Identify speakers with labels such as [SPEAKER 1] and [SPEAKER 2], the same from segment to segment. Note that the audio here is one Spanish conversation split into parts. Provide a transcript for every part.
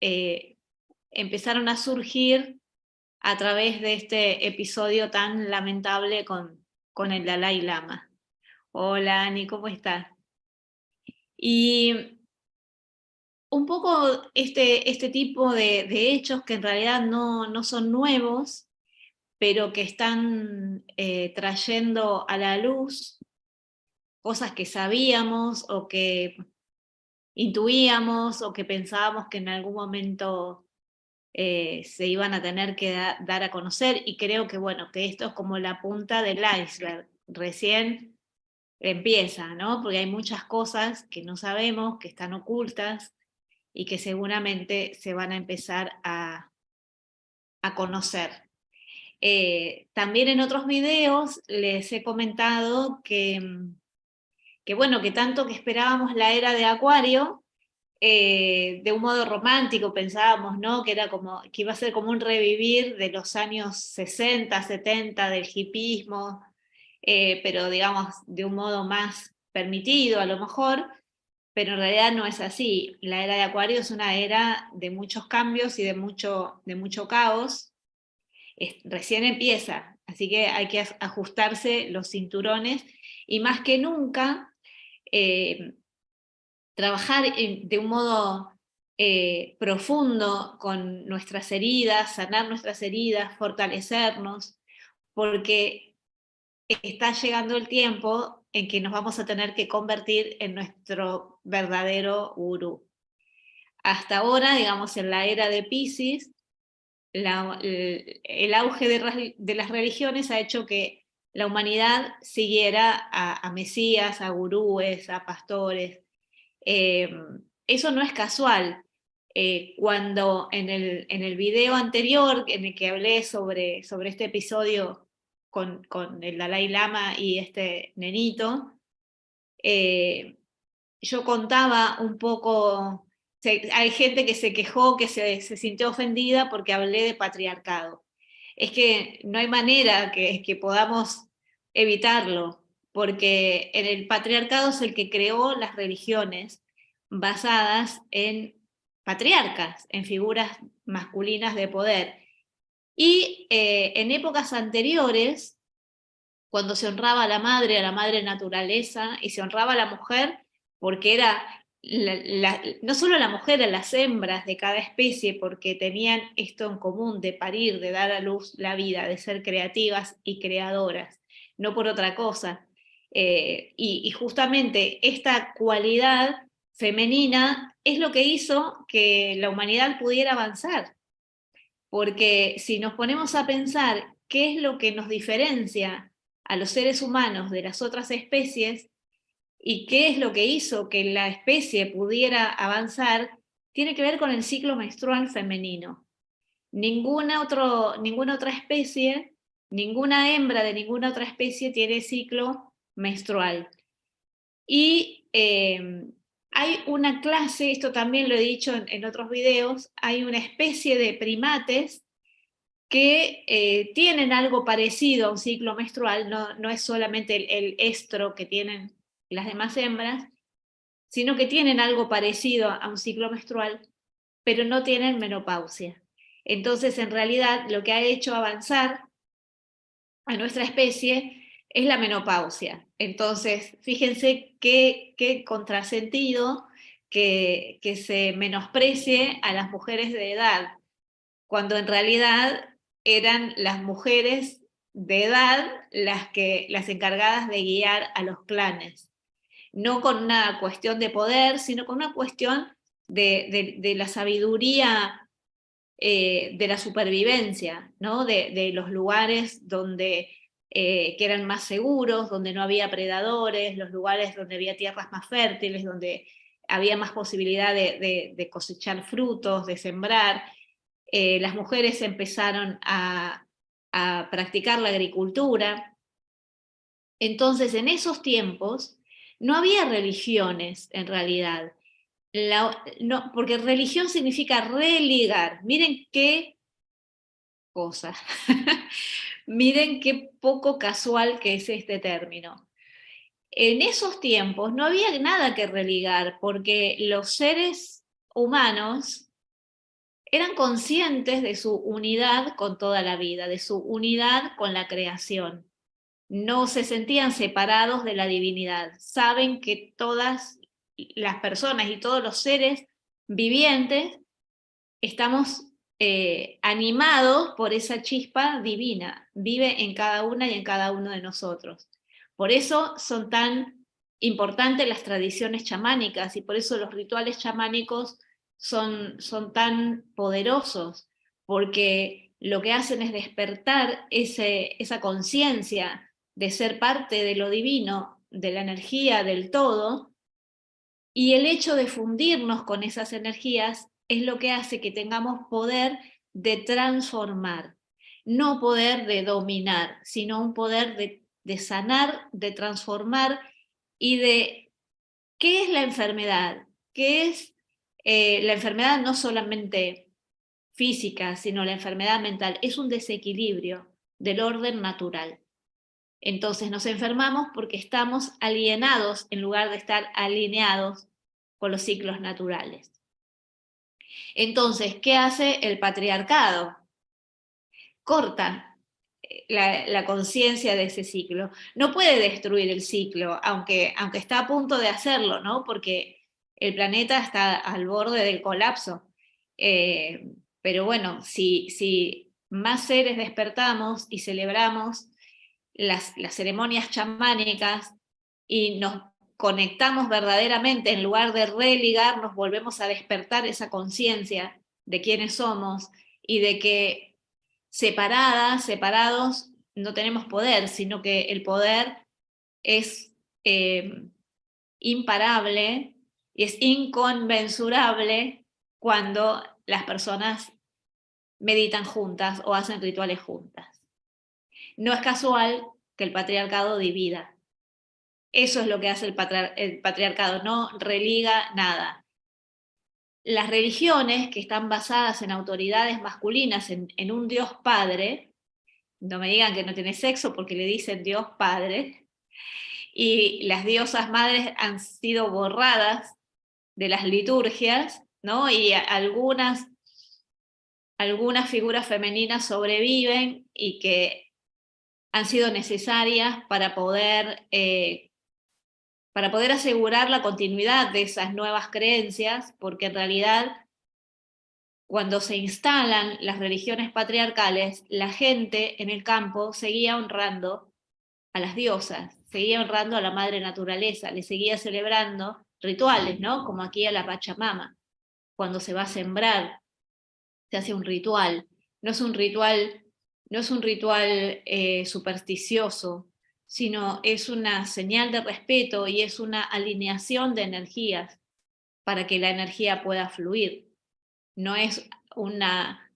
[SPEAKER 1] empezaron a surgir a través de este episodio tan lamentable con el Dalai Lama. Hola Ani, ¿cómo estás? Y un poco este tipo de hechos que en realidad no son nuevos, pero que están trayendo a la luz cosas que sabíamos o que intuíamos o que pensábamos que en algún momento se iban a tener que dar a conocer, y creo que bueno, que esto es como la punta del iceberg, recién empieza, ¿no? Porque hay muchas cosas que no sabemos, que están ocultas y que seguramente se van a empezar a conocer. También en otros videos les he comentado que bueno, que tanto que esperábamos la era de Acuario, de un modo romántico pensábamos, ¿no? Que era como, que iba a ser como un revivir de los años 60, 70, del hipismo, pero digamos de un modo más permitido a lo mejor, pero en realidad no es así. La era de Acuario es una era de muchos cambios y de mucho caos. Recién empieza, así que hay que ajustarse los cinturones y más que nunca eh, trabajar de un modo profundo con nuestras heridas, sanar nuestras heridas, fortalecernos, porque está llegando el tiempo en que nos vamos a tener que convertir en nuestro verdadero gurú. Hasta ahora, digamos, en la era de Piscis, el auge de las religiones ha hecho que la humanidad siguiera a mesías, a gurúes, a pastores. Eh, Eso no es casual. Cuando en el video anterior, en el que hablé sobre este episodio con el Dalai Lama y este nenito, eh, yo contaba un poco, hay gente que se quejó, que se sintió ofendida porque hablé de patriarcado. Es que no hay manera que podamos evitarlo, porque en el patriarcado es el que creó las religiones basadas en patriarcas, en figuras masculinas de poder. Y en épocas anteriores, cuando se honraba a la madre naturaleza, y se honraba a la mujer porque era no solo la mujer, a las hembras de cada especie, porque tenían esto en común de parir, de dar a luz la vida, de ser creativas y creadoras, no por otra cosa. Y justamente esta cualidad femenina es lo que hizo que la humanidad pudiera avanzar, porque si nos ponemos a pensar qué es lo que nos diferencia a los seres humanos de las otras especies y qué es lo que hizo que la especie pudiera avanzar, tiene que ver con el ciclo menstrual femenino. Ninguna otra especie, ninguna hembra de ninguna otra especie tiene ciclo menstrual. Y hay una clase, esto también lo he dicho en otros videos, hay una especie de primates que tienen algo parecido a un ciclo menstrual, no es solamente el estro que tienen las demás hembras, sino que tienen algo parecido a un ciclo menstrual, pero no tienen menopausia. Entonces, en realidad, lo que ha hecho avanzar a nuestra especie es la menopausia. Entonces, fíjense qué contrasentido que se menosprecie a las mujeres de edad, cuando en realidad eran las mujeres de edad las encargadas de guiar a los clanes, no con una cuestión de poder, sino con una cuestión de la sabiduría, de la supervivencia, ¿no? De los lugares donde, que eran más seguros, donde no había predadores, los lugares donde había tierras más fértiles, donde había más posibilidad de cosechar frutos, de sembrar. Las mujeres empezaron a practicar la agricultura. Entonces, en esos tiempos no había religiones en realidad. No, porque religión significa religar. Miren qué cosa. Miren qué poco casual que es este término. En esos tiempos no había nada que religar, porque los seres humanos eran conscientes de su unidad con toda la vida, de su unidad con la creación. No se sentían separados de la divinidad. Saben que todas las personas y todos los seres vivientes estamos animados por esa chispa divina. Vive en cada una y en cada uno de nosotros. Por eso son tan importantes las tradiciones chamánicas y por eso los rituales chamánicos son tan poderosos, porque lo que hacen es despertar esa conciencia de ser parte de lo divino, de la energía del todo, y el hecho de fundirnos con esas energías es lo que hace que tengamos poder de transformar, no poder de dominar, sino un poder de sanar, de transformar y de qué es la enfermedad, qué es la enfermedad no solamente física, sino la enfermedad mental, es un desequilibrio del orden natural. Entonces nos enfermamos porque estamos alienados en lugar de estar alineados con los ciclos naturales. Entonces, ¿qué hace el patriarcado? Corta la conciencia de ese ciclo. No puede destruir el ciclo, aunque está a punto de hacerlo, ¿no? Porque el planeta está al borde del colapso. Pero bueno, si más seres despertamos y celebramos las ceremonias chamánicas y nos conectamos verdaderamente, en lugar de religar, nos volvemos a despertar esa conciencia de quiénes somos y de que separados, no tenemos poder, sino que el poder es imparable y es inconmensurable cuando las personas meditan juntas o hacen rituales juntas. No es casual que el patriarcado divida. Eso es lo que hace el patriarcado, no religa nada. Las religiones que están basadas en autoridades masculinas, en un Dios Padre, no me digan que no tiene sexo porque le dicen Dios Padre, y las diosas madres han sido borradas de las liturgias, ¿no? Y algunas figuras femeninas sobreviven y que han sido necesarias para poder asegurar la continuidad de esas nuevas creencias, porque en realidad cuando se instalan las religiones patriarcales, la gente en el campo seguía honrando a las diosas, seguía honrando a la madre naturaleza, le seguía celebrando rituales, ¿no? Como aquí a la Pachamama. Cuando se va a sembrar, se hace un ritual. No es un ritual, supersticioso, sino es una señal de respeto y es una alineación de energías para que la energía pueda fluir. No es una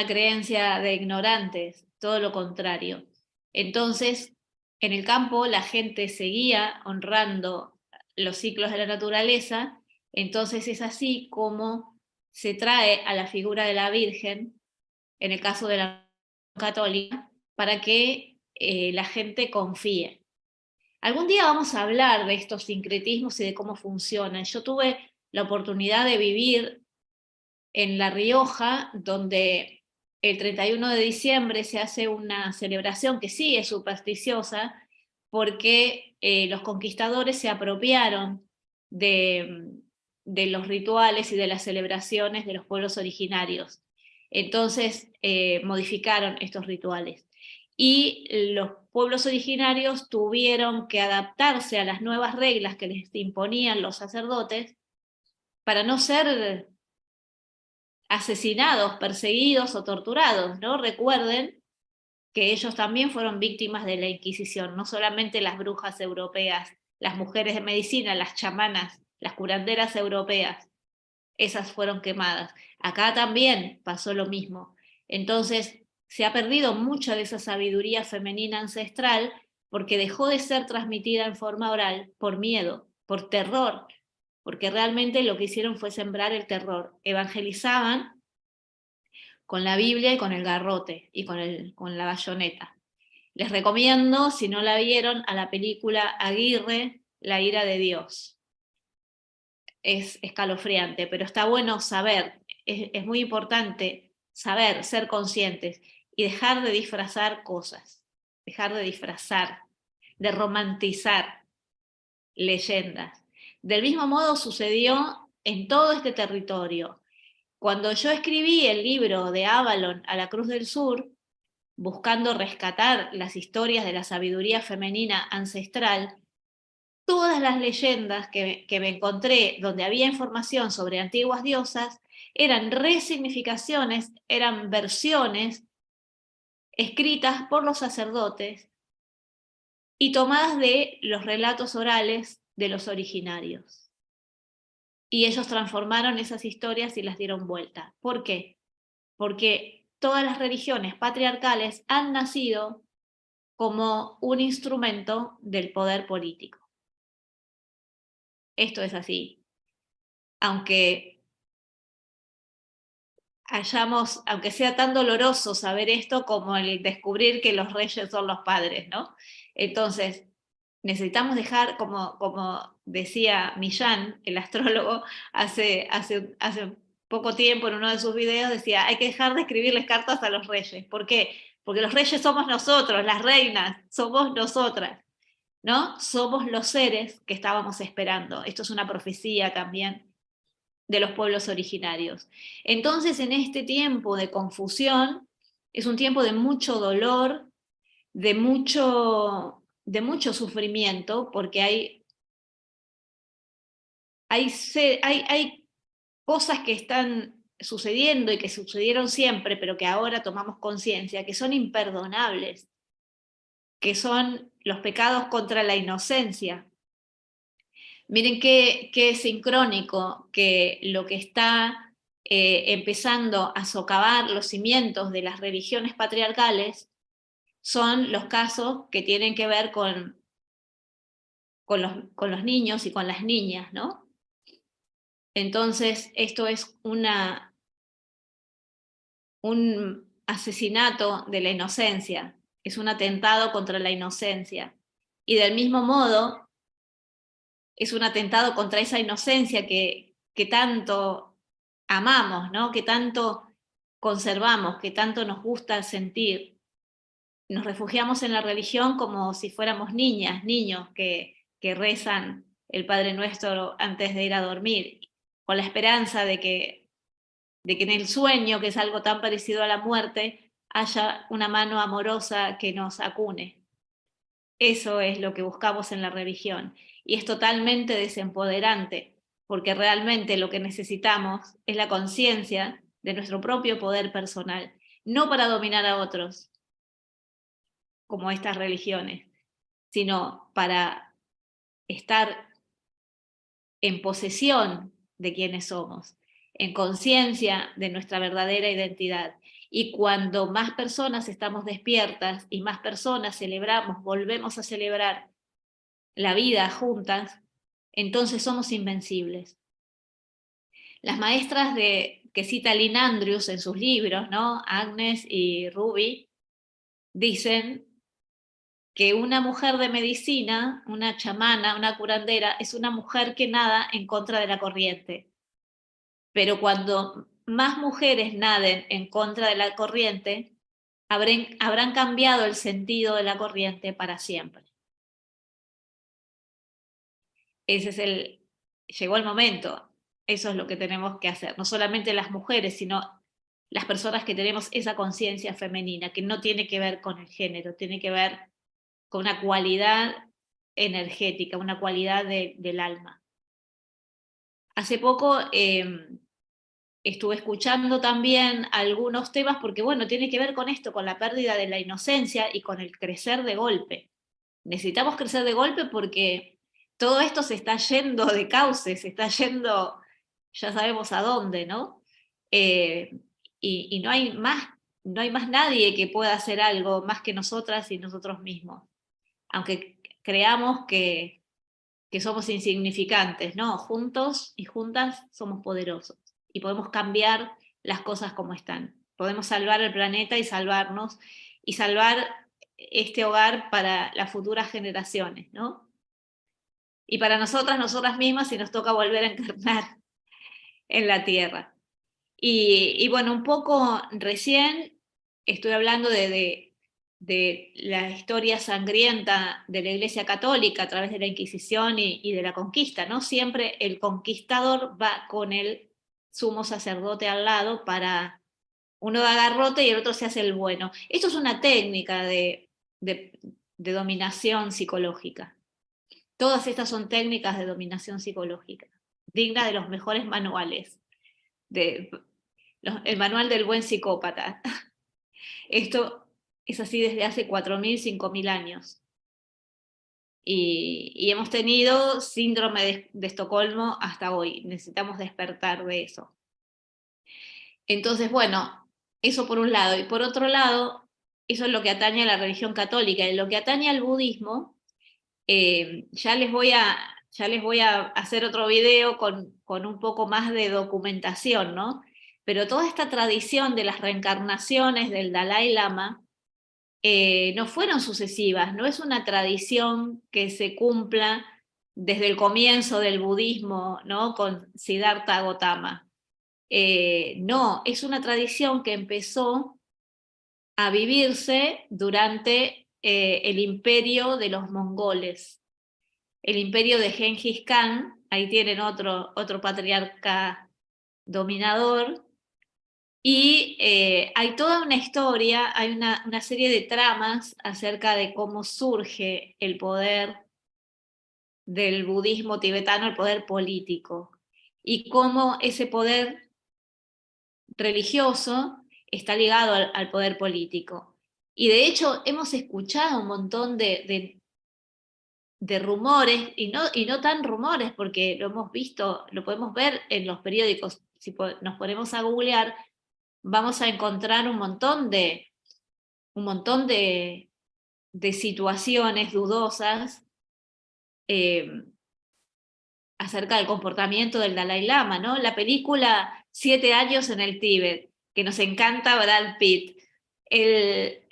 [SPEAKER 1] creencia de ignorantes, todo lo contrario. Entonces, en el campo la gente seguía honrando los ciclos de la naturaleza, entonces es así como se trae a la figura de la Virgen, en el caso de la católica, para que la gente confíe. Algún día vamos a hablar de estos sincretismos y de cómo funcionan. Yo tuve la oportunidad de vivir en La Rioja, donde el 31 de diciembre se hace una celebración que sí es supersticiosa, porque los conquistadores se apropiaron de los rituales y de las celebraciones de los pueblos originarios. Entonces modificaron estos rituales. Y los pueblos originarios tuvieron que adaptarse a las nuevas reglas que les imponían los sacerdotes para no ser asesinados, perseguidos o torturados, ¿no? Recuerden que ellos también fueron víctimas de la Inquisición, no solamente las brujas europeas, las mujeres de medicina, las chamanas, las curanderas europeas, esas fueron quemadas. Acá también pasó lo mismo. Entonces, se ha perdido mucha de esa sabiduría femenina ancestral porque dejó de ser transmitida en forma oral por miedo, por terror, porque realmente lo que hicieron fue sembrar el terror. Evangelizaban con la Biblia y con el garrote y con la bayoneta. Les recomiendo, si no la vieron, a la película Aguirre, La ira de Dios. Es escalofriante, pero está bueno saber es muy importante saber, ser conscientes y dejar de disfrazar cosas, dejar de disfrazar, de romantizar leyendas. Del mismo modo sucedió en todo este territorio. Cuando yo escribí el libro de Avalon a la Cruz del Sur, buscando rescatar las historias de la sabiduría femenina ancestral, todas las leyendas que me encontré donde había información sobre antiguas diosas eran resignificaciones, eran versiones escritas por los sacerdotes y tomadas de los relatos orales de los originarios. Y ellos transformaron esas historias y las dieron vuelta. ¿Por qué? Porque todas las religiones patriarcales han nacido como un instrumento del poder político. Esto es así. Aunque aunque sea tan doloroso saber esto como el descubrir que los reyes son los padres, ¿no? Entonces, necesitamos dejar, como decía Millán, el astrólogo, hace poco tiempo en uno de sus videos, decía, hay que dejar de escribirles cartas a los reyes. ¿Por qué? Porque los reyes somos nosotros, las reinas, somos nosotras, ¿no? Somos los seres que estábamos esperando. Esto es una profecía también de los pueblos originarios. Entonces, en este tiempo de confusión, es un tiempo de mucho dolor, de mucho sufrimiento, porque hay cosas que están sucediendo y que sucedieron siempre, pero que ahora tomamos conciencia, que son imperdonables, que son los pecados contra la inocencia. Miren qué sincrónico que lo que está empezando a socavar los cimientos de las religiones patriarcales son los casos que tienen que ver con los niños y con las niñas, ¿no? Entonces, esto es un asesinato de la inocencia, es un atentado contra la inocencia. Y del mismo modo, es un atentado contra esa inocencia que tanto amamos, ¿no? Que tanto conservamos, que tanto nos gusta sentir. Nos refugiamos en la religión como si fuéramos niñas, niños que rezan el Padre Nuestro antes de ir a dormir, con la esperanza de que en el sueño, que es algo tan parecido a la muerte, haya una mano amorosa que nos acune. Eso es lo que buscamos en la religión y es totalmente desempoderante, porque realmente lo que necesitamos es la conciencia de nuestro propio poder personal, no para dominar a otros, como estas religiones, sino para estar en posesión de quienes somos, en conciencia de nuestra verdadera identidad. Y cuando más personas estamos despiertas y más personas celebramos, volvemos a celebrar la vida juntas, entonces somos invencibles. Las maestras que cita Lynn Andrews en sus libros, ¿no? Agnes y Ruby, dicen que una mujer de medicina, una chamana, una curandera, es una mujer que nada en contra de la corriente. Pero cuando más mujeres naden en contra de la corriente, habrán cambiado el sentido de la corriente para siempre. Llegó el momento, eso es lo que tenemos que hacer, no solamente las mujeres, sino las personas que tenemos esa conciencia femenina, que no tiene que ver con el género, tiene que ver con una cualidad energética, una cualidad del alma. Hace poco estuve escuchando también algunos temas, porque bueno, tiene que ver con esto, con la pérdida de la inocencia y con el crecer de golpe. Necesitamos crecer de golpe porque todo esto se está yendo de cauce, se está yendo, ya sabemos a dónde, ¿no? Y no hay más nadie que pueda hacer algo más que nosotras y nosotros mismos. Aunque creamos que somos insignificantes, ¿no? Juntos y juntas somos poderosos y podemos cambiar las cosas como están. Podemos salvar el planeta y salvarnos y salvar este hogar para las futuras generaciones, ¿no? Y para nosotras mismas si nos toca volver a encarnar en la tierra. Y bueno, un poco recién estoy hablando de la historia sangrienta de la Iglesia Católica a través de la Inquisición y de la conquista, ¿no? Siempre el conquistador va con el sumo sacerdote al lado para uno da garrote y el otro se hace el bueno. Esto es una técnica de dominación psicológica. Todas estas son técnicas de dominación psicológica, dignas de los mejores manuales, el manual del buen psicópata. Esto es así desde hace 4.000, 5.000 años. Y hemos tenido síndrome de Estocolmo hasta hoy. Necesitamos despertar de eso. Entonces, bueno, eso por un lado. Y por otro lado, eso es lo que atañe a la religión católica. En lo que atañe al budismo, ya les voy a hacer otro video con un poco más de documentación, ¿no? Pero toda esta tradición de las reencarnaciones del Dalai Lama no fueron sucesivas, no es una tradición que se cumpla desde el comienzo del budismo, ¿no? Con Siddhartha Gautama. No, es una tradición que empezó a vivirse durante el imperio de los mongoles, el imperio de Genghis Khan. Ahí tienen otro patriarca dominador. Y hay toda una historia, hay una serie de tramas acerca de cómo surge el poder del budismo tibetano, el poder político, y cómo ese poder religioso está ligado al poder político. Y de hecho hemos escuchado un montón de rumores, y no tan rumores, porque lo hemos visto, lo podemos ver en los periódicos. Si nos ponemos a googlear, vamos a encontrar un montón de situaciones dudosas eh, acerca del comportamiento del Dalai Lama, ¿no? La película 7 años en el Tíbet, que nos encanta Brad Pitt. El,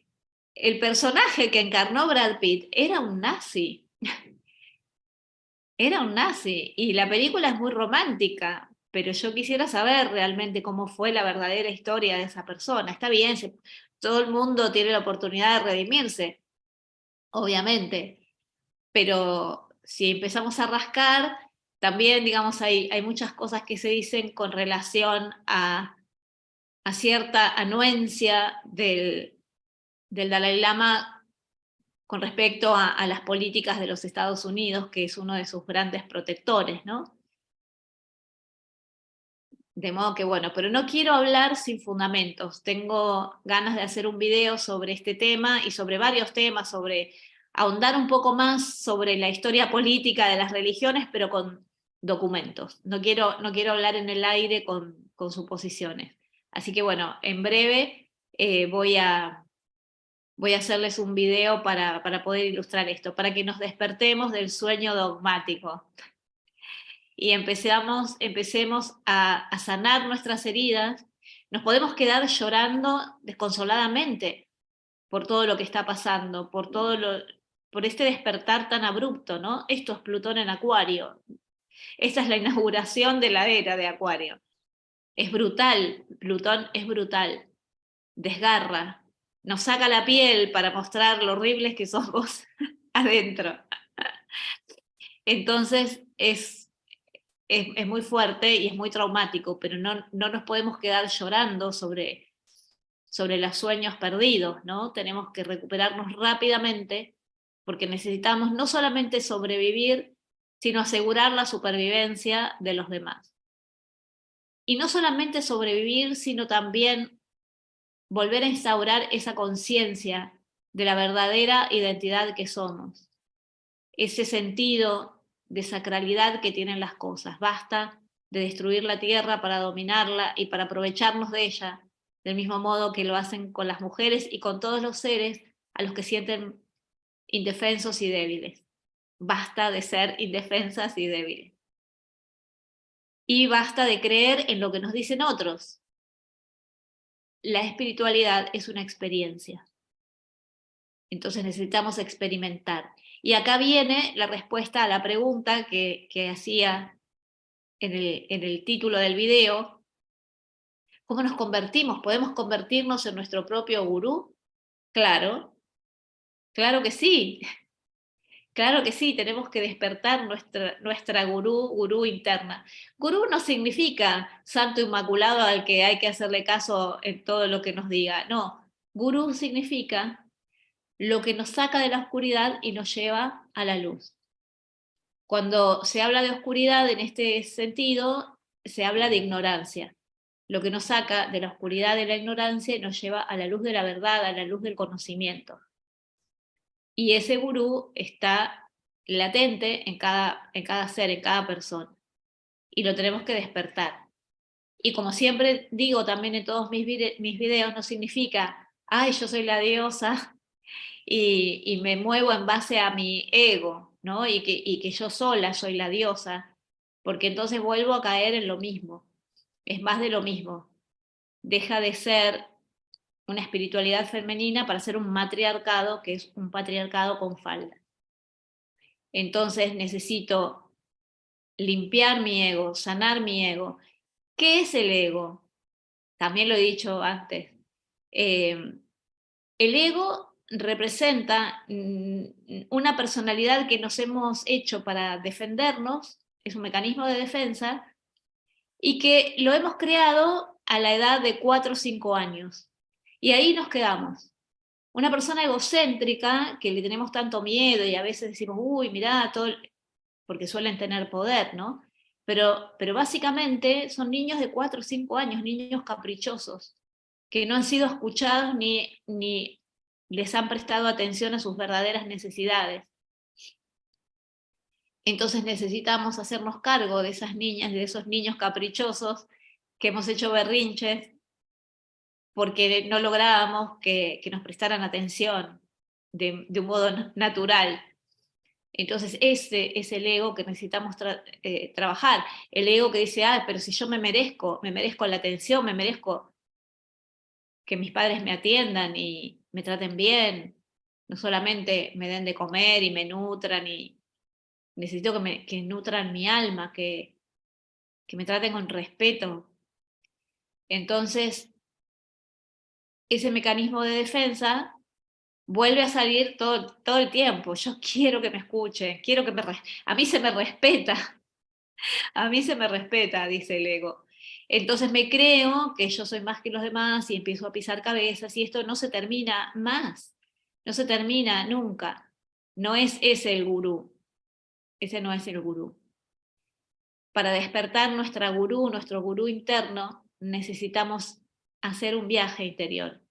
[SPEAKER 1] el personaje que encarnó Brad Pitt era un nazi. Era un nazi. Y la película es muy romántica, pero yo quisiera saber realmente cómo fue la verdadera historia de esa persona. Está bien, todo el mundo tiene la oportunidad de redimirse, obviamente, pero si empezamos a rascar, también, digamos, hay muchas cosas que se dicen con relación a cierta anuencia del Dalai Lama con respecto a las políticas de los Estados Unidos, que es uno de sus grandes protectores, ¿no? De modo que bueno, pero no quiero hablar sin fundamentos. Tengo ganas de hacer un video sobre este tema y sobre varios temas, sobre ahondar un poco más sobre la historia política de las religiones, pero con documentos. No quiero hablar en el aire con suposiciones. Así que bueno, en breve voy a hacerles un video para poder ilustrar esto, para que nos despertemos del sueño dogmático y empecemos a sanar nuestras heridas. Nos podemos quedar llorando desconsoladamente por todo lo que está pasando, por este despertar tan abrupto, ¿no? Esto es Plutón en Acuario. Esta es la inauguración de la era de Acuario. Es brutal, Plutón es brutal, desgarra, nos saca la piel para mostrar lo horribles que somos adentro. Entonces es muy fuerte y es muy traumático, pero no nos podemos quedar llorando sobre los sueños perdidos, ¿no? Tenemos que recuperarnos rápidamente porque necesitamos no solamente sobrevivir, sino asegurar la supervivencia de los demás. Y no solamente sobrevivir, sino también volver a instaurar esa conciencia de la verdadera identidad que somos, ese sentido de sacralidad que tienen las cosas. Basta de destruir la tierra para dominarla y para aprovecharnos de ella, del mismo modo que lo hacen con las mujeres y con todos los seres a los que sienten indefensos y débiles. Basta de ser indefensas y débiles. Y basta de creer en lo que nos dicen otros. La espiritualidad es una experiencia. Entonces necesitamos experimentar. Y acá viene la respuesta a la pregunta que hacía en el título del video, ¿Cómo nos convertimos? ¿Podemos convertirnos en nuestro propio gurú? Claro, claro que sí. Claro que sí, tenemos que despertar nuestra gurú interna. Gurú no significa santo inmaculado al que hay que hacerle caso en todo lo que nos diga. No, gurú significa lo que nos saca de la oscuridad y nos lleva a la luz. Cuando se habla de oscuridad en este sentido, se habla de ignorancia. Lo que nos saca de la oscuridad de la ignorancia y nos lleva a la luz de la verdad, a la luz del conocimiento. Y ese gurú está latente en cada ser, en cada persona. Y lo tenemos que despertar. Y como siempre digo también en todos mis videos, no significa, ay, yo soy la diosa y me muevo en base a mi ego, ¿no? Y que yo sola soy la diosa, porque entonces vuelvo a caer en lo mismo. Es más de lo mismo. Deja de ser una espiritualidad femenina para ser un matriarcado, que es un patriarcado con falda. Entonces necesito limpiar mi ego, sanar mi ego. ¿Qué es el ego? También lo he dicho antes. El ego representa una personalidad que nos hemos hecho para defendernos, es un mecanismo de defensa, y que lo hemos creado a la edad de 4 o 5 años. Y ahí nos quedamos. Una persona egocéntrica, que le tenemos tanto miedo y a veces decimos, uy, mirá, todo, porque suelen tener poder, ¿no? Pero básicamente son niños de 4 o 5 años, niños caprichosos, que no han sido escuchados ni les han prestado atención a sus verdaderas necesidades. Entonces necesitamos hacernos cargo de esas niñas, de esos niños caprichosos que hemos hecho berrinches porque no lográbamos que nos prestaran atención de un modo natural. Entonces ese es el ego que necesitamos trabajar. El ego que dice, ah, pero si yo me merezco la atención, me merezco que mis padres me atiendan y me traten bien, no solamente me den de comer y me nutran, y necesito que nutran mi alma, que me traten con respeto. Entonces, ese mecanismo de defensa vuelve a salir todo el tiempo. Yo quiero que me escuchen, quiero que a mí se me respeta, a mí se me respeta, dice el ego. Entonces me creo que yo soy más que los demás y empiezo a pisar cabezas y esto no se termina más, no se termina nunca. No es ese el gurú, ese no es el gurú. Para despertar nuestro gurú interno, necesitamos hacer un viaje interior,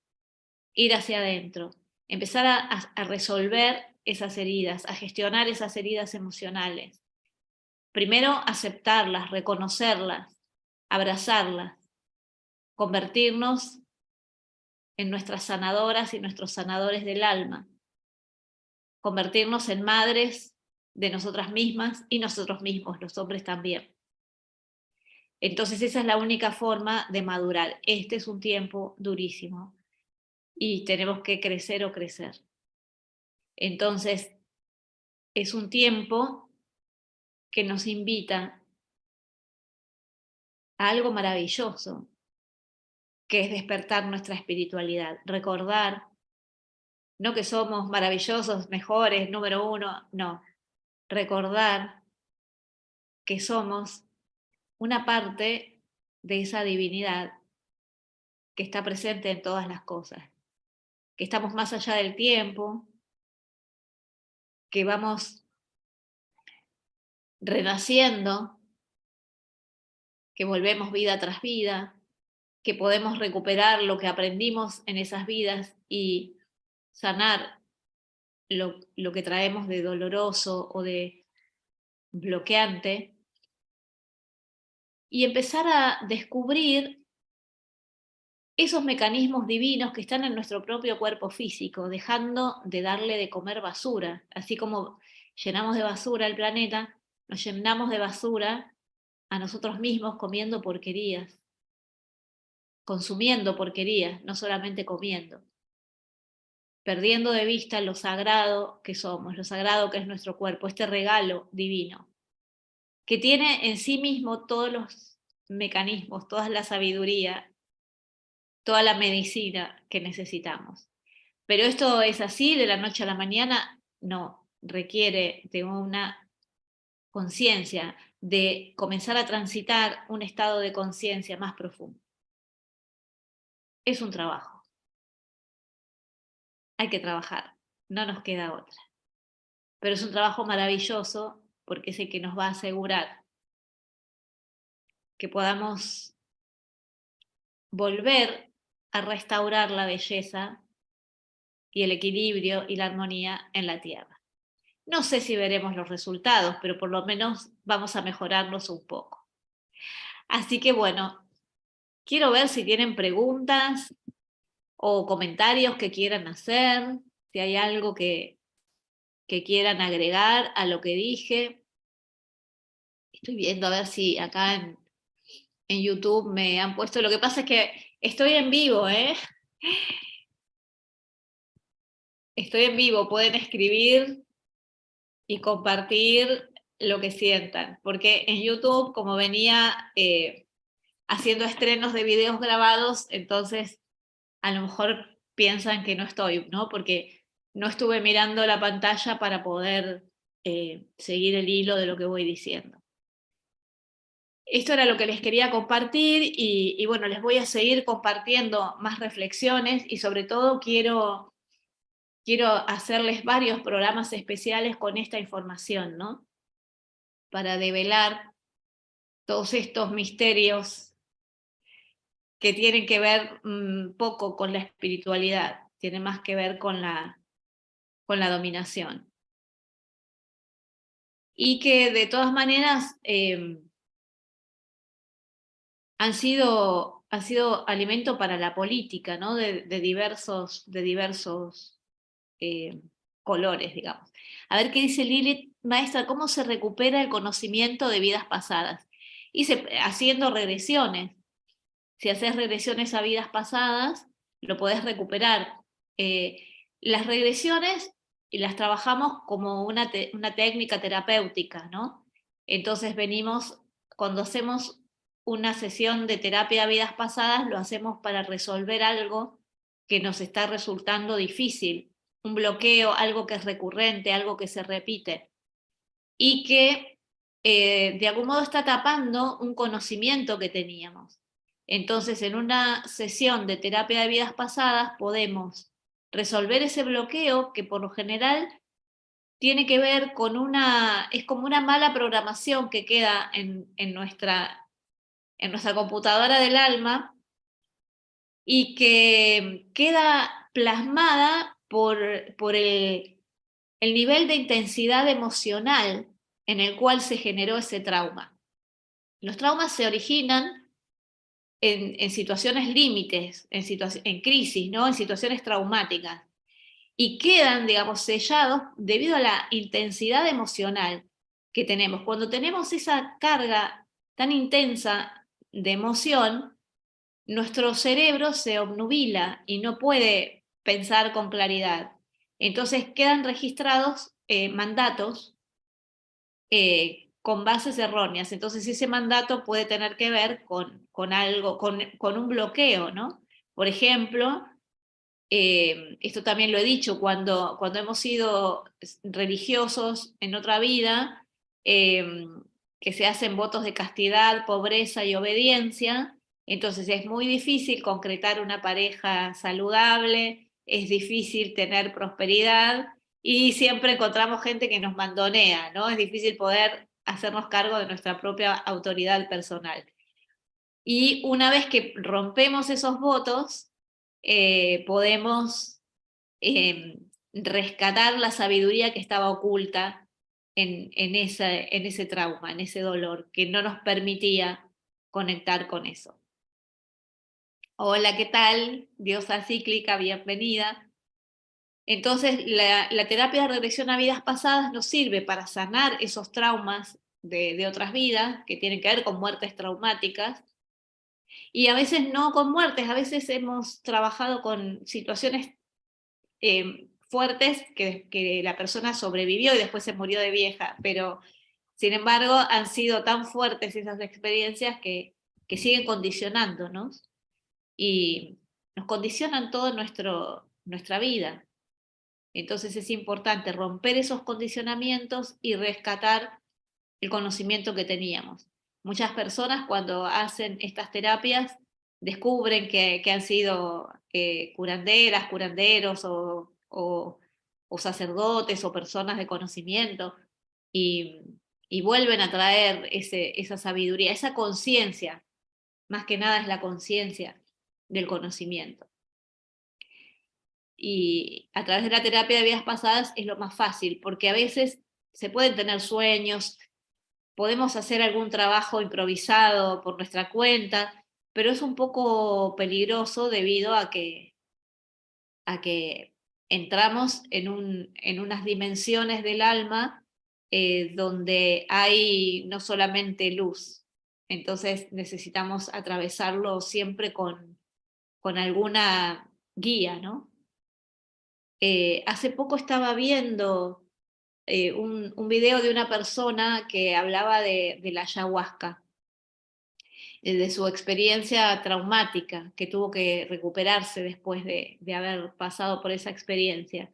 [SPEAKER 1] ir hacia adentro, empezar a resolver esas heridas, a gestionar esas heridas emocionales. Primero, aceptarlas, reconocerlas, abrazarlas, convertirnos en nuestras sanadoras y nuestros sanadores del alma, convertirnos en madres de nosotras mismas y nosotros mismos, los hombres también. Entonces esa es la única forma de madurar. Este es un tiempo durísimo y tenemos que crecer o crecer. Entonces es un tiempo que nos invita a algo maravilloso, que es despertar nuestra espiritualidad, recordar, no que somos maravillosos, mejores, número uno, no, recordar que somos una parte de esa divinidad que está presente en todas las cosas, que estamos más allá del tiempo, que vamos renaciendo, que volvemos vida tras vida, que podemos recuperar lo que aprendimos en esas vidas y sanar lo que traemos de doloroso o de bloqueante, y empezar a descubrir esos mecanismos divinos que están en nuestro propio cuerpo físico, dejando de darle de comer basura. Así como llenamos de basura el planeta, nos llenamos de basura a nosotros mismos comiendo porquerías, consumiendo porquerías, no solamente comiendo, perdiendo de vista lo sagrado que somos, lo sagrado que es nuestro cuerpo, este regalo divino, que tiene en sí mismo todos los mecanismos, toda la sabiduría toda la medicina que necesitamos. Pero esto es así de la noche a la mañana, no, requiere de una conciencia, de comenzar a transitar un estado de conciencia más profundo. Es un trabajo, hay que trabajar, no nos queda otra. Pero es un trabajo maravilloso porque es el que nos va a asegurar que podamos volver a restaurar la belleza y el equilibrio y la armonía en la Tierra. No sé si veremos los resultados, pero por lo menos vamos a mejorarlos un poco. Así que bueno, quiero ver si tienen preguntas o comentarios que quieran hacer, si hay algo que quieran agregar a lo que dije. Estoy viendo a ver si acá en YouTube me han puesto. Lo que pasa es que estoy en vivo, ¿eh? Estoy en vivo, pueden escribir y compartir lo que sientan, porque en YouTube, como venía haciendo estrenos de videos grabados, entonces a lo mejor piensan que no estoy, ¿no? Porque no estuve mirando la pantalla para poder seguir el hilo de lo que voy diciendo. Esto era lo que les quería compartir y bueno, les voy a seguir compartiendo más reflexiones y sobre todo quiero hacerles varios programas especiales con esta información, ¿no? Para develar todos estos misterios que tienen que ver poco con la espiritualidad, tienen más que ver con la dominación. Y que de todas maneras han sido alimento para la política, ¿no? de diversos colores, digamos. A ver qué dice Lilith, maestra, ¿cómo se recupera el conocimiento de vidas pasadas? Y haciendo regresiones. Si haces regresiones a vidas pasadas, lo podés recuperar. Las regresiones las trabajamos como una técnica terapéutica, ¿no? Entonces cuando hacemos una sesión de terapia a vidas pasadas, lo hacemos para resolver algo que nos está resultando difícil, un bloqueo, algo que es recurrente, algo que se repite, y que de algún modo está tapando un conocimiento que teníamos. Entonces, en una sesión de terapia de vidas pasadas podemos resolver ese bloqueo que por lo general tiene que ver con es como una mala programación que queda en nuestra computadora del alma y que queda plasmada por el nivel de intensidad emocional en el cual se generó ese trauma. Los traumas se originan en situaciones límites, en crisis, ¿no? En situaciones traumáticas, y quedan, digamos, sellados debido a la intensidad emocional que tenemos. Cuando tenemos esa carga tan intensa de emoción, nuestro cerebro se obnubila y no puede pensar con claridad. Entonces quedan registrados mandatos con bases erróneas. Entonces ese mandato puede tener que ver con algo, con un bloqueo, ¿no? Por ejemplo, esto también lo he dicho, cuando hemos sido religiosos en otra vida, que se hacen votos de castidad, pobreza y obediencia, entonces es muy difícil concretar una pareja saludable, es difícil tener prosperidad y siempre encontramos gente que nos mandonea, ¿no? Es difícil poder hacernos cargo de nuestra propia autoridad personal. Y una vez que rompemos esos votos, podemos rescatar la sabiduría que estaba oculta en ese trauma, en ese dolor, que no nos permitía conectar con eso. Hola, ¿qué tal? Diosa cíclica, bienvenida. Entonces, la terapia de regresión a vidas pasadas nos sirve para sanar esos traumas de otras vidas que tienen que ver con muertes traumáticas. Y a veces no con muertes, a veces hemos trabajado con situaciones fuertes que la persona sobrevivió y después se murió de vieja, pero sin embargo han sido tan fuertes esas experiencias que siguen condicionándonos nos condicionan toda nuestra vida. Entonces es importante romper esos condicionamientos y rescatar el conocimiento que teníamos. Muchas personas cuando hacen estas terapias descubren que han sido curanderas, curanderos o sacerdotes o personas de conocimiento y, y vuelven a traer esa sabiduría, esa conciencia, más que nada es la conciencia del conocimiento. Y a través de la terapia de vidas pasadas es lo más fácil, porque a veces se pueden tener sueños, podemos hacer algún trabajo improvisado por nuestra cuenta, pero es un poco peligroso debido a que entramos en unas dimensiones del alma donde hay no solamente luz, entonces necesitamos atravesarlo siempre con alguna guía, ¿no? Hace poco estaba viendo un video de una persona que hablaba de la ayahuasca, de su experiencia traumática, que tuvo que recuperarse después de haber pasado por esa experiencia.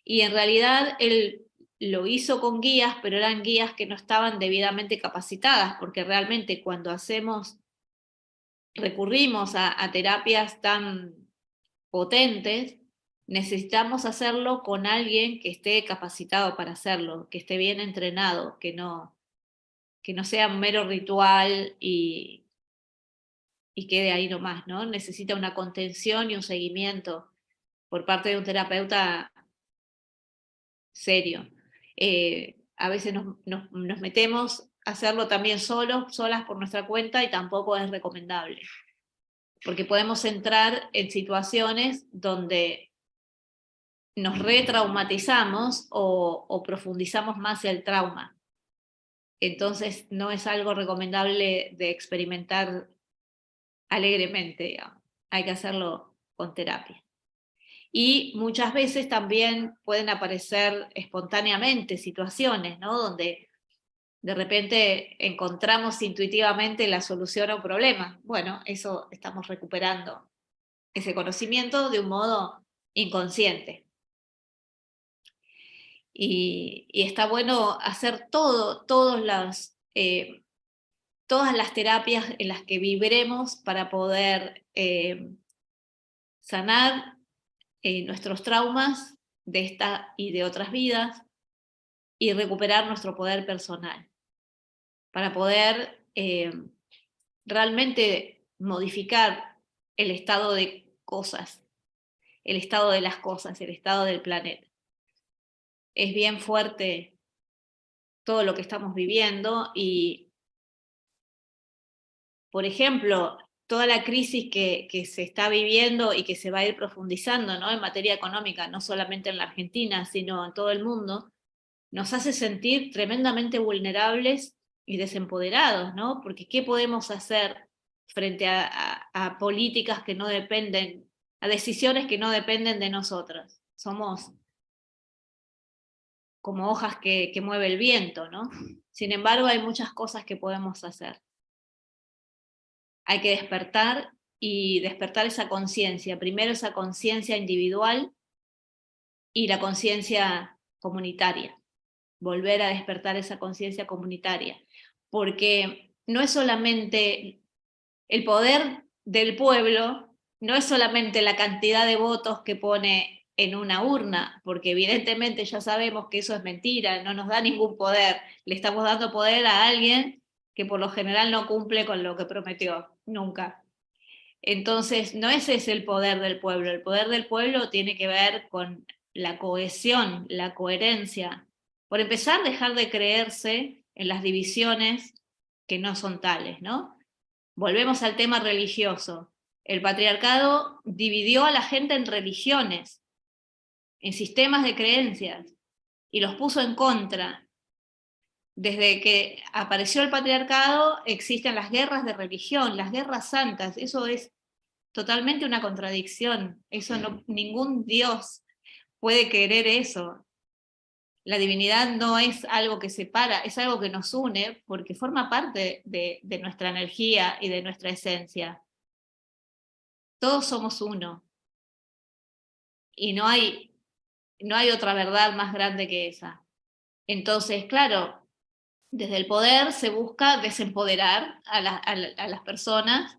[SPEAKER 1] Y en realidad él lo hizo con guías, pero eran guías que no estaban debidamente capacitadas, porque realmente cuando recurrimos a terapias tan potentes, necesitamos hacerlo con alguien que esté capacitado para hacerlo, que esté bien entrenado, que no sea un mero ritual y quede ahí nomás, ¿no? Necesita una contención y un seguimiento por parte de un terapeuta serio. A veces nos metemos a hacerlo también solos, solas por nuestra cuenta y tampoco es recomendable, porque podemos entrar en situaciones donde nos retraumatizamos o profundizamos más el trauma. Entonces no es algo recomendable de experimentar alegremente, digamos. Hay que hacerlo con terapia. Y muchas veces también pueden aparecer espontáneamente situaciones, ¿no? Donde de repente encontramos intuitivamente la solución a un problema. Bueno, eso estamos recuperando ese conocimiento de un modo inconsciente. Y está bueno hacer todas las terapias en las que vibremos para poder sanar nuestros traumas de esta y de otras vidas y recuperar nuestro poder personal, para poder realmente modificar el estado de cosas, el estado de las cosas, el estado del planeta. Es bien fuerte todo lo que estamos viviendo y, por ejemplo, toda la crisis que se está viviendo y que se va a ir profundizando, ¿no? En materia económica, no solamente en la Argentina, sino en todo el mundo, nos hace sentir tremendamente vulnerables y desempoderados, ¿no? Porque ¿qué podemos hacer frente a políticas que no dependen, a decisiones que no dependen de nosotros? Somos como hojas que mueve el viento, ¿no? Sin embargo, hay muchas cosas que podemos hacer. Hay que despertar y despertar esa conciencia. Primero esa conciencia individual y la conciencia comunitaria. Volver a despertar esa conciencia comunitaria. Porque no es solamente el poder del pueblo, no es solamente la cantidad de votos que pone en una urna, porque evidentemente ya sabemos que eso es mentira, no nos da ningún poder, le estamos dando poder a alguien que por lo general no cumple con lo que prometió, nunca. Entonces, no ese es el poder del pueblo tiene que ver con la cohesión, la coherencia. Por empezar, dejar de creerse en las divisiones que no son tales, ¿no? Volvemos al tema religioso. El patriarcado dividió a la gente en religiones, en sistemas de creencias, y los puso en contra. Desde que apareció el patriarcado existen las guerras de religión, las guerras santas. Eso es totalmente una contradicción. Eso no, ningún Dios puede querer eso. La divinidad no es algo que separa, es algo que nos une porque forma parte de nuestra energía y de nuestra esencia. Todos somos uno. Y no hay otra verdad más grande que esa. Entonces, claro, desde el poder se busca desempoderar a las personas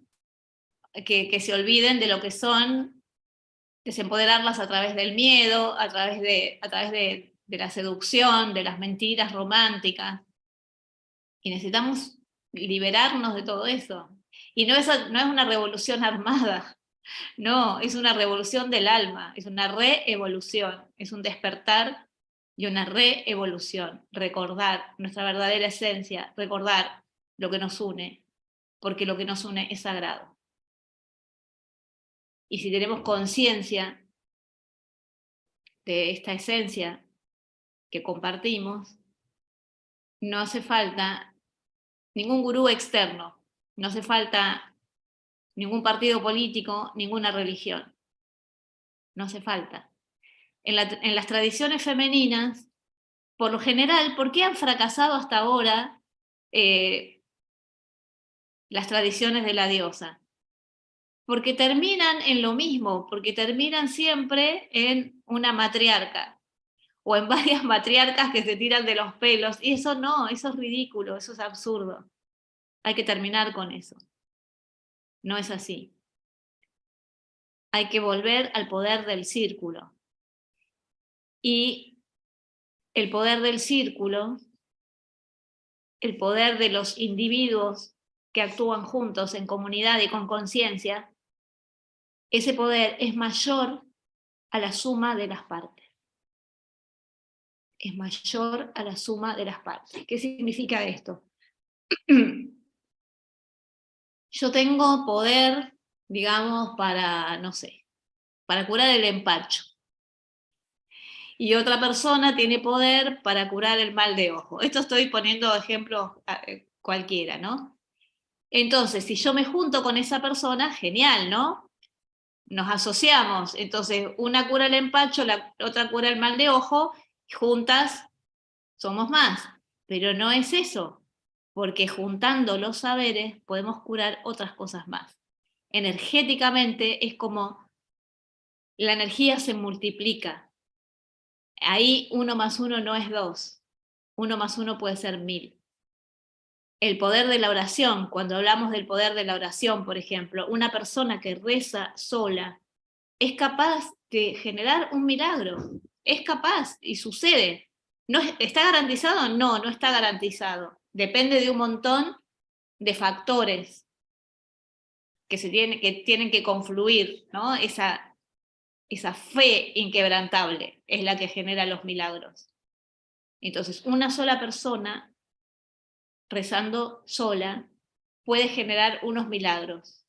[SPEAKER 1] que se olviden de lo que son, desempoderarlas a través del miedo, a través de la seducción, de las mentiras románticas. Y necesitamos liberarnos de todo eso. Y no es una revolución armada, no, es una revolución del alma, es una reevolución, es un despertar y una reevolución. Recordar nuestra verdadera esencia, recordar lo que nos une, porque lo que nos une es sagrado. Y si tenemos conciencia de esta esencia que compartimos, no hace falta ningún gurú externo, no hace falta ningún partido político, ninguna religión, no hace falta. En las tradiciones femeninas, por lo general, ¿por qué han fracasado hasta ahora las tradiciones de la diosa? Porque terminan en lo mismo, porque terminan siempre en una matriarca o en varias matriarcas que se tiran de los pelos, y eso no, eso es ridículo, eso es absurdo. Hay que terminar con eso. No es así. Hay que volver al poder del círculo. Y el poder del círculo, el poder de los individuos que actúan juntos en comunidad y con conciencia, ese poder es mayor a la suma de las partes. Es mayor a la suma de las partes. ¿Qué significa esto? Yo tengo poder, digamos, para, no sé, para curar el empacho. Y otra persona tiene poder para curar el mal de ojo. Esto estoy poniendo ejemplos cualquiera, ¿no? Entonces, si yo me junto con esa persona, genial, ¿no? Nos asociamos. Entonces, una cura el empacho, la otra cura el mal de ojo, y juntas somos más. Pero no es eso, porque juntando los saberes podemos curar otras cosas más. Energéticamente es como la energía se multiplica. Ahí 1 más 1 no es 2. 1 más 1 puede ser 1000. El poder de la oración, cuando hablamos del poder de la oración, por ejemplo, una persona que reza sola es capaz de generar un milagro. Es capaz y sucede. ¿No está garantizado? No, no está garantizado. Depende de un montón de factores que tienen que confluir, ¿no? Esa fe inquebrantable es la que genera los milagros. Entonces, una sola persona rezando sola puede generar unos milagros.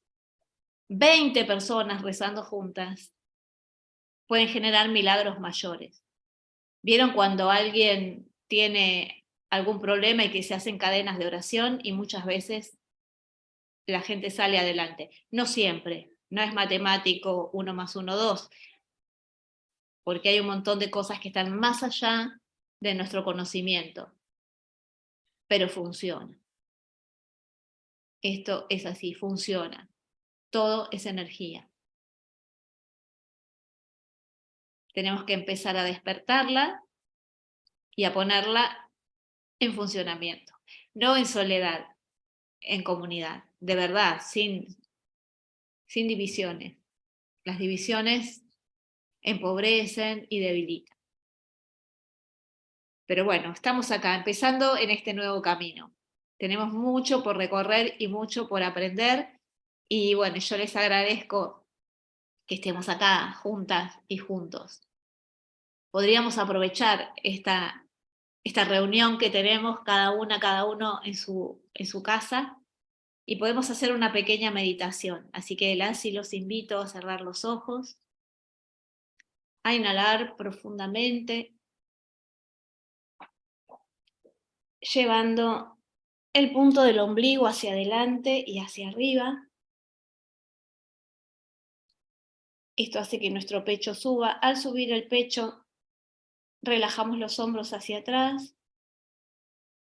[SPEAKER 1] 20 personas rezando juntas pueden generar milagros mayores. ¿Vieron cuando alguien tiene algún problema y que se hacen cadenas de oración y muchas veces la gente sale adelante? No siempre, no es matemático 1 más 1, 2, porque hay un montón de cosas que están más allá de nuestro conocimiento, pero funciona. Esto es así, funciona. Todo es energía. Tenemos que empezar a despertarla y a ponerla en funcionamiento. No en soledad, en comunidad, de verdad, sin divisiones. Las divisiones empobrecen y debilitan. Pero bueno, estamos acá, empezando en este nuevo camino. Tenemos mucho por recorrer y mucho por aprender. Y bueno, yo les agradezco que estemos acá juntas y juntos. Podríamos aprovechar esta reunión que tenemos cada uno en su casa, y podemos hacer una pequeña meditación. Así que las y los invito a cerrar los ojos, a inhalar profundamente, llevando el punto del ombligo hacia adelante y hacia arriba. Esto hace que nuestro pecho suba. Al subir el pecho, relajamos los hombros hacia atrás.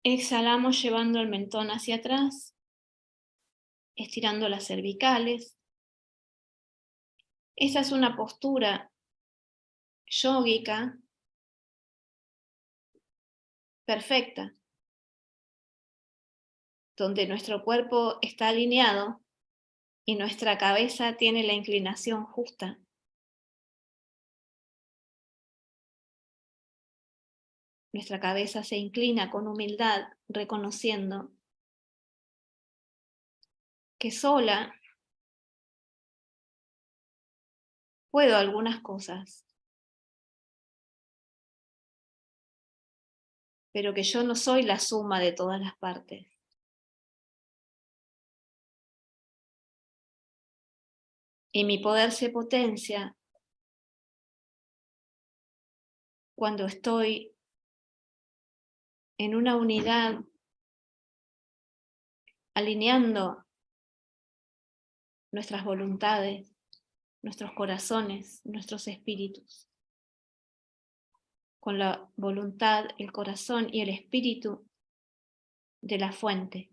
[SPEAKER 1] Exhalamos llevando el mentón hacia atrás, estirando las cervicales. Esa es una postura yógica perfecta, donde nuestro cuerpo está alineado y nuestra cabeza tiene la inclinación justa. Nuestra cabeza se inclina con humildad, reconociendo que sola puedo algunas cosas, pero que yo no soy la suma de todas las partes. Y mi poder se potencia cuando estoy en una unidad, alineando nuestras voluntades, nuestros corazones, nuestros espíritus, con la voluntad, el corazón y el espíritu de la fuente.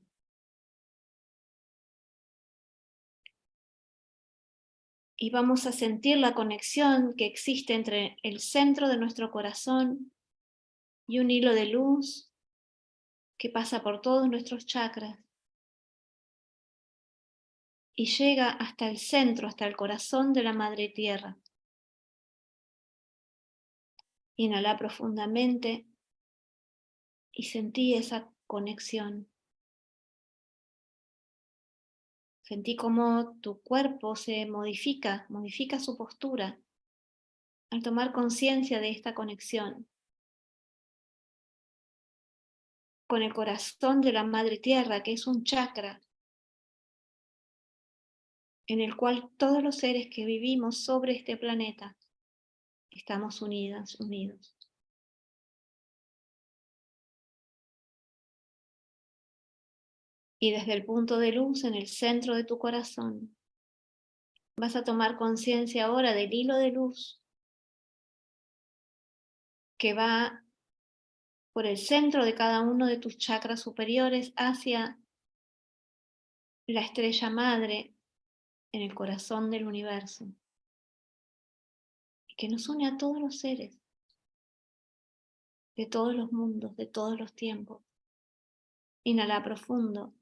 [SPEAKER 1] Y vamos a sentir la conexión que existe entre el centro de nuestro corazón y un hilo de luz que pasa por todos nuestros chakras y llega hasta el centro, hasta el corazón de la Madre Tierra. Inhala profundamente y sentí esa conexión. Sentí cómo tu cuerpo se modifica su postura al tomar conciencia de esta conexión con el corazón de la Madre Tierra, que es un chakra en el cual todos los seres que vivimos sobre este planeta estamos unidos. Y desde el punto de luz en el centro de tu corazón, vas a tomar conciencia ahora del hilo de luz que va por el centro de cada uno de tus chakras superiores hacia la estrella madre en el corazón del universo, y que nos une a todos los seres, de todos los mundos, de todos los tiempos. Inhala profundo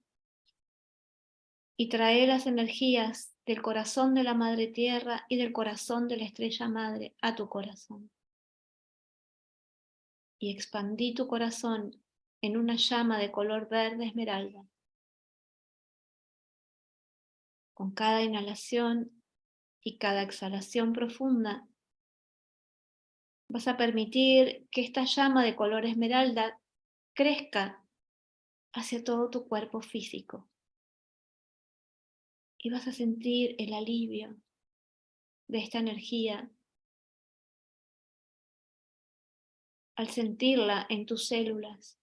[SPEAKER 1] y trae las energías del corazón de la Madre Tierra y del corazón de la estrella madre a tu corazón. Y expandí tu corazón en una llama de color verde esmeralda. Con cada inhalación y cada exhalación profunda, vas a permitir que esta llama de color esmeralda crezca hacia todo tu cuerpo físico. Y vas a sentir el alivio de esta energía al sentirla en tus células.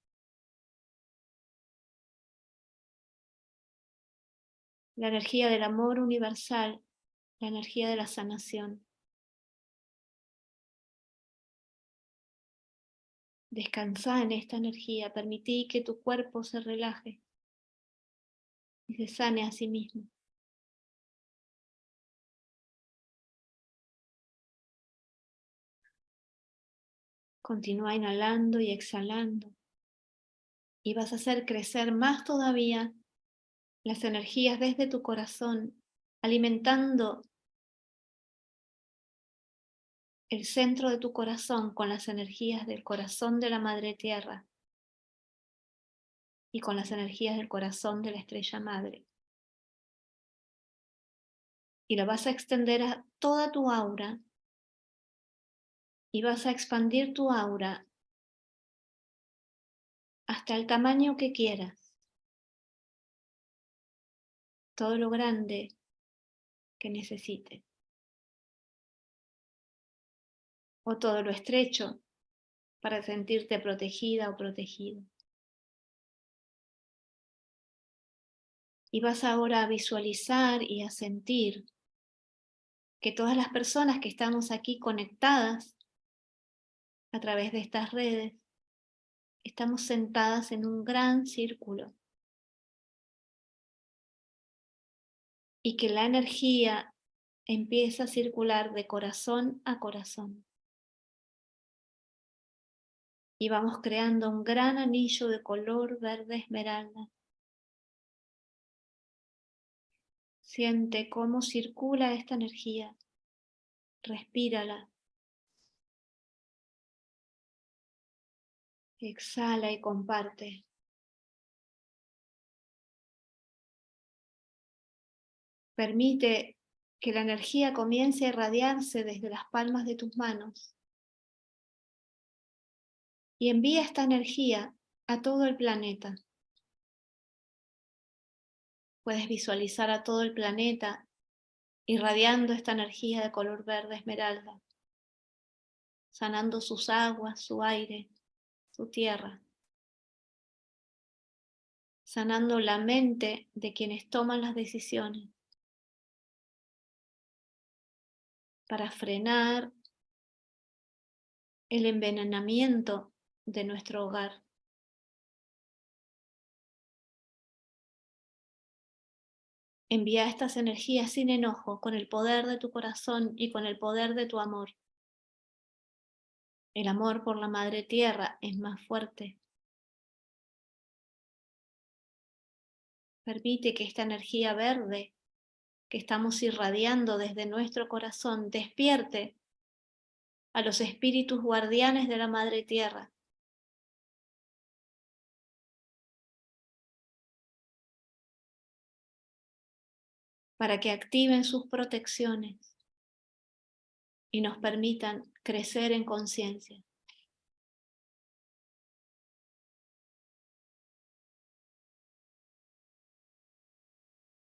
[SPEAKER 1] La energía del amor universal, la energía de la sanación. Descansa en esta energía, permití que tu cuerpo se relaje y se sane a sí mismo. Continúa inhalando y exhalando y vas a hacer crecer más todavía las energías desde tu corazón, alimentando el centro de tu corazón con las energías del corazón de la Madre Tierra y con las energías del corazón de la Estrella Madre. Y lo vas a extender a toda tu aura y vas a expandir tu aura hasta el tamaño que quieras, todo lo grande que necesites, o todo lo estrecho para sentirte protegida o protegido. Y vas ahora a visualizar y a sentir que todas las personas que estamos aquí conectadas a través de estas redes, estamos sentadas en un gran círculo y que la energía empieza a circular de corazón a corazón. Y vamos creando un gran anillo de color verde esmeralda. Siente cómo circula esta energía. Respírala. Exhala y comparte. Permite que la energía comience a irradiarse desde las palmas de tus manos. Y envía esta energía a todo el planeta. Puedes visualizar a todo el planeta irradiando esta energía de color verde esmeralda, sanando sus aguas, su aire, su tierra, sanando la mente de quienes toman las decisiones para frenar el envenenamiento de nuestro hogar. Envía estas energías sin enojo, con el poder de tu corazón y con el poder de tu amor. El amor por la Madre Tierra es más fuerte. Permite que esta energía verde que estamos irradiando desde nuestro corazón despierte a los espíritus guardianes de la Madre Tierra. Para que activen sus protecciones y nos permitan crecer en conciencia.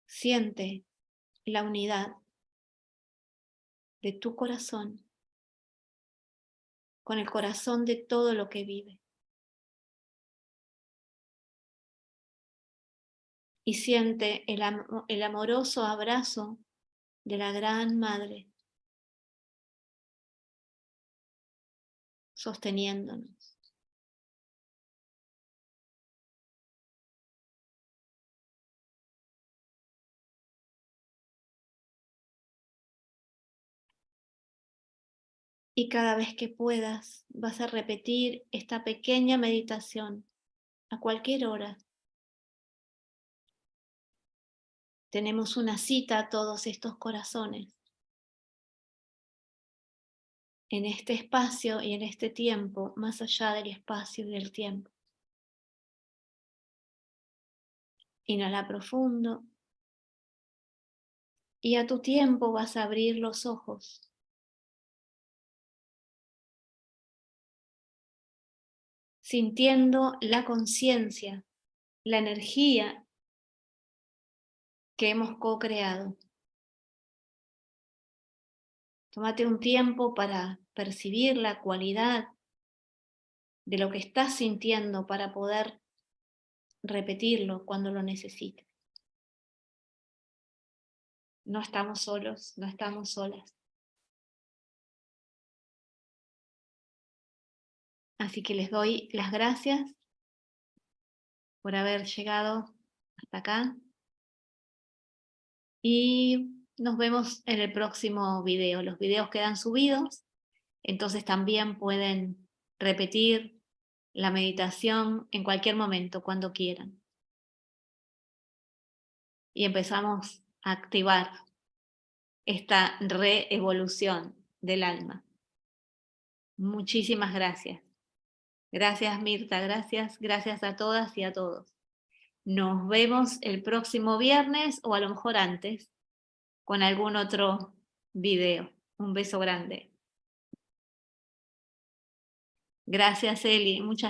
[SPEAKER 1] Siente la unidad de tu corazón con el corazón de todo lo que vive. Y siente el amoroso abrazo de la Gran Madre sosteniéndonos. Y cada vez que puedas vas a repetir esta pequeña meditación a cualquier hora. Tenemos una cita a todos estos corazones. En este espacio y en este tiempo, más allá del espacio y del tiempo. Inhala profundo. Y a tu tiempo vas a abrir los ojos. Sintiendo la conciencia, la energía que hemos co-creado. Tómate un tiempo para percibir la cualidad de lo que estás sintiendo para poder repetirlo cuando lo necesites. No estamos solos, no estamos solas. Así que les doy las gracias por haber llegado hasta acá. Y nos vemos en el próximo video. Los videos quedan subidos, entonces también pueden repetir la meditación en cualquier momento, cuando quieran. Y empezamos a activar esta reevolución del alma. Muchísimas gracias. Gracias Mirta, gracias a todas y a todos. Nos vemos el próximo viernes o a lo mejor antes con algún otro video. Un beso grande. Gracias Eli, muchas